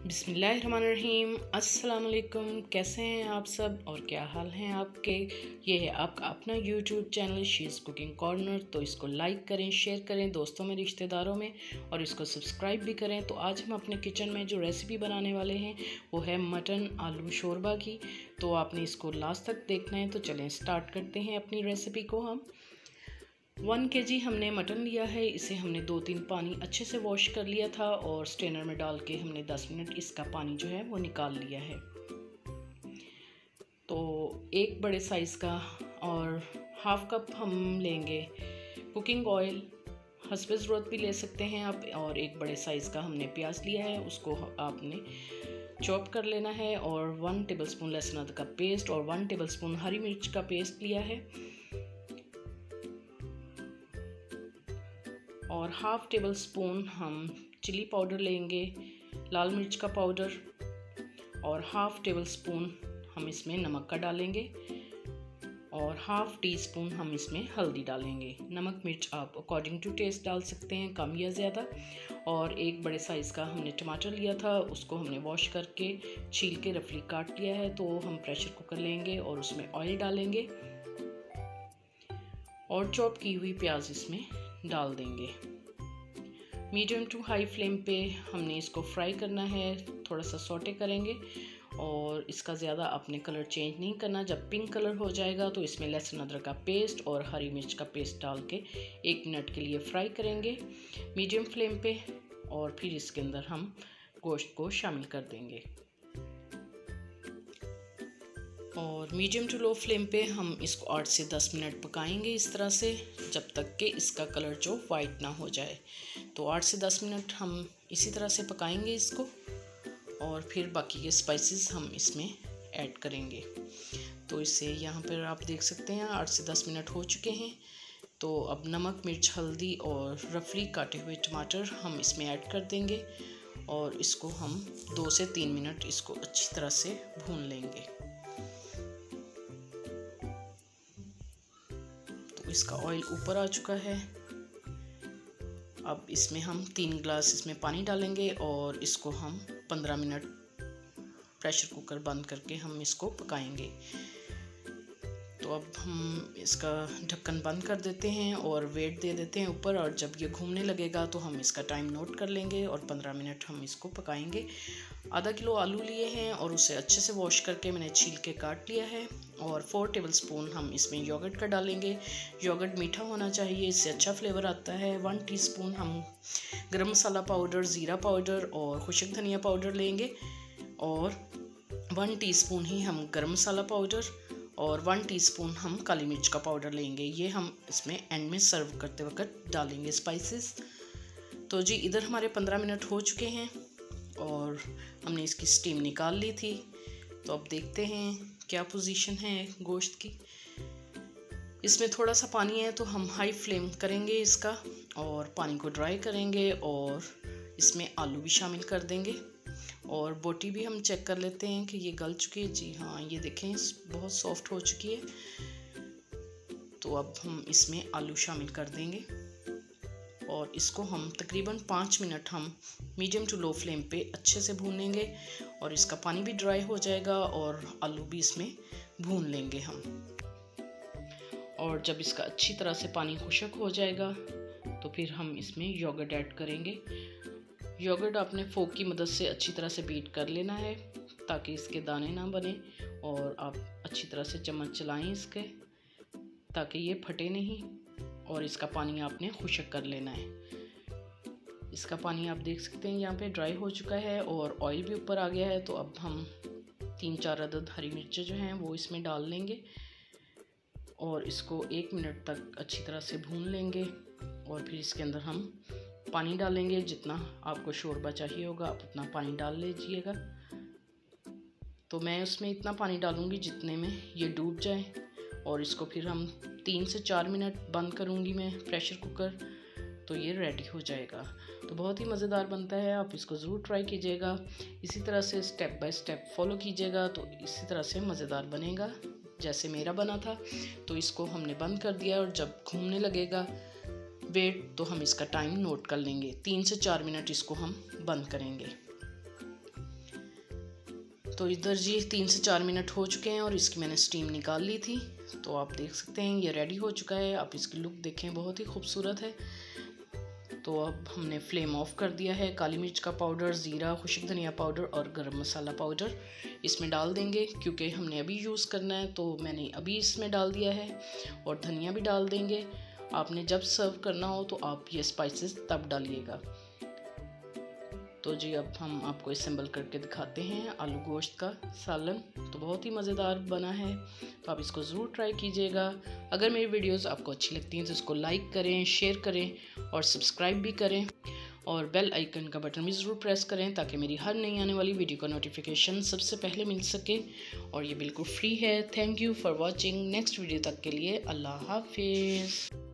बिस्मिल्लाहिर्रहमानिर्रहीम। अस्सलाम वालेकुम। कैसे हैं आप सब और क्या हाल हैं आपके। ये है आपका अपना YouTube channel she's cooking corner. तो इसको लाइक करें, शेयर करें दोस्तों में, रिश्तेदारों में, और इसको सब्सक्राइब भी करें। तो आज हम अपने किचन में जो रेसिपी बनाने वाले हैं वो है मटन आलू शोरबा की। तो आपने इसको लास्ट तक देखना है। तो चलें स्टार्ट करते हैं अपनी रेसिपी को। हम 1 kg हमने मटन लिया है। इसे हमने 2-3 पानी अच्छे से वॉश कर लिया था और स्ट्रेनर में डाल के हमने 10 मिनट इसका पानी जो है वो निकाल लिया है। तो एक बड़े साइज़ का और हाफ कप हम लेंगे कुकिंग ऑयल, हस्बे ज़रूरत भी ले सकते हैं आप। और एक बड़े साइज़ का हमने प्याज लिया है, उसको आपने चॉप कर लेना है। और 1 टेबलस्पून लहसुन अदरक का पेस्ट और 1 टेबलस्पून हरी मिर्च का पेस्ट लिया है। और हाफ टेबल स्पून हम चिली पाउडर लेंगे, लाल मिर्च का पाउडर। और हाफ टेबल स्पून हम इसमें नमक का डालेंगे। और हाफ टी स्पून हम इसमें हल्दी डालेंगे। नमक मिर्च आप अकॉर्डिंग टू टेस्ट डाल सकते हैं, कम या ज़्यादा। और एक बड़े साइज़ का हमने टमाटर लिया था, उसको हमने वॉश करके छील के रफली काट लिया है। तो हम प्रेशर कुकर लेंगे और उसमें ऑयल डालेंगे और चॉप की हुई प्याज इसमें डाल देंगे। मीडियम टू हाई फ्लेम पे हमने इसको फ्राई करना है, थोड़ा सा सौटे करेंगे। और इसका ज़्यादा आपने कलर चेंज नहीं करना। जब पिंक कलर हो जाएगा तो इसमें लहसुन अदरक का पेस्ट और हरी मिर्च का पेस्ट डाल के 1 मिनट के लिए फ्राई करेंगे मीडियम फ्लेम पे। और फिर इसके अंदर हम गोश्त को शामिल कर देंगे और मीडियम टू लो फ्लेम पे हम इसको 8 से 10 मिनट पकाएंगे इस तरह से, जब तक कि इसका कलर जो वाइट ना हो जाए। तो 8 से 10 मिनट हम इसी तरह से पकाएंगे इसको। और फिर बाकी के स्पाइसेस हम इसमें ऐड करेंगे। तो इसे यहाँ पर आप देख सकते हैं 8 से 10 मिनट हो चुके हैं। तो अब नमक मिर्च हल्दी और रफली काटे हुए टमाटर हम इसमें ऐड कर देंगे और इसको हम 2 से 3 मिनट इसको अच्छी तरह से भून लेंगे। इसका ऑयल ऊपर आ चुका है। अब इसमें हम 3 गिलास इसमें पानी डालेंगे और इसको हम 15 मिनट प्रेशर कुकर बंद करके हम इसको पकाएंगे। तो अब हम इसका ढक्कन बंद कर देते हैं और वेट दे देते हैं ऊपर। और जब ये घूमने लगेगा तो हम इसका टाइम नोट कर लेंगे और 15 मिनट हम इसको पकाएंगे। आधा किलो आलू लिए हैं और उसे अच्छे से वॉश करके मैंने छील के काट लिया है। और 4 टेबलस्पून हम इसमें योगर्ट का डालेंगे। योगर्ट मीठा होना चाहिए, इससे अच्छा फ्लेवर आता है। 1 टीस्पून हम गरम मसाला पाउडर, ज़ीरा पाउडर और खुशक धनिया पाउडर लेंगे। और 1 टीस्पून ही हम गरम मसाला पाउडर और 1 टीस्पून हम काली मिर्च का पाउडर लेंगे। ये हम इसमें एंड में सर्व करते वक्त डालेंगे स्पाइसेस। तो जी इधर हमारे 15 मिनट हो चुके हैं और हमने इसकी स्टीम निकाल ली थी। तो अब देखते हैं क्या पोजीशन है गोश्त की। इसमें थोड़ा सा पानी है तो हम हाई फ्लेम करेंगे इसका और पानी को ड्राई करेंगे और इसमें आलू भी शामिल कर देंगे। और बोटी भी हम चेक कर लेते हैं कि ये गल चुकी है। जी हाँ, ये देखें बहुत सॉफ्ट हो चुकी है। तो अब हम इसमें आलू शामिल कर देंगे और इसको हम तकरीबन 5 मिनट हम मीडियम टू लो फ्लेम पे अच्छे से भूनेंगे। और इसका पानी भी ड्राई हो जाएगा और आलू भी इसमें भून लेंगे हम। और जब इसका अच्छी तरह से पानी खुश्क हो जाएगा तो फिर हम इसमें योगर्ट ऐड करेंगे। योगर्ट आपने फोक की मदद से अच्छी तरह से बीट कर लेना है ताकि इसके दाने ना बने। और आप अच्छी तरह से चम्मच चलाएं इसके ताकि ये फटे नहीं। और इसका पानी आपने खुश्क कर लेना है। इसका पानी आप देख सकते हैं यहाँ पे ड्राई हो चुका है और ऑयल भी ऊपर आ गया है। तो अब हम 3-4 अदद हरी मिर्चें जो हैं वो इसमें डाल लेंगे और इसको 1 मिनट तक अच्छी तरह से भून लेंगे। और फिर इसके अंदर हम पानी डालेंगे। जितना आपको शोरबा चाहिए होगा आप उतना पानी डाल लीजिएगा। तो मैं उसमें इतना पानी डालूँगी जितने में ये डूब जाए। और इसको फिर हम 3 से 4 मिनट बंद करूँगी मैं प्रेशर कुकर। तो ये रेडी हो जाएगा। तो बहुत ही मज़ेदार बनता है, आप इसको ज़रूर ट्राई कीजिएगा। इसी तरह से स्टेप बाय स्टेप फॉलो कीजिएगा तो इसी तरह से मज़ेदार बनेगा जैसे मेरा बना था। तो इसको हमने बंद कर दिया और जब घूमने लगेगा वेट तो हम इसका टाइम नोट कर लेंगे। 3 से 4 मिनट इसको हम बंद करेंगे। तो इधर जी 3 से 4 मिनट हो चुके हैं और इसकी मैंने स्टीम निकाल ली थी। तो आप देख सकते हैं ये रेडी हो चुका है। आप इसकी लुक देखें, बहुत ही खूबसूरत है। तो अब हमने फ्लेम ऑफ कर दिया है। काली मिर्च का पाउडर, ज़ीरा, खुश्क धनिया पाउडर और गरम मसाला पाउडर इसमें डाल देंगे, क्योंकि हमने अभी यूज़ करना है तो मैंने अभी इसमें डाल दिया है। और धनिया भी डाल देंगे। आपने जब सर्व करना हो तो आप ये स्पाइसेस तब डालिएगा। तो जी अब हम आपको असेंबल करके दिखाते हैं आलू गोश्त का सालन। तो बहुत ही मज़ेदार बना है, तो आप इसको ज़रूर ट्राई कीजिएगा। अगर मेरी वीडियोस आपको अच्छी लगती हैं तो इसको लाइक करें, शेयर करें और सब्सक्राइब भी करें। और बेल आइकन का बटन भी ज़रूर प्रेस करें ताकि मेरी हर नई आने वाली वीडियो का नोटिफिकेशन सबसे पहले मिल सके। और ये बिल्कुल फ्री है। Thank you for watching. Next video तक के लिए अल्लाह हाफिज़।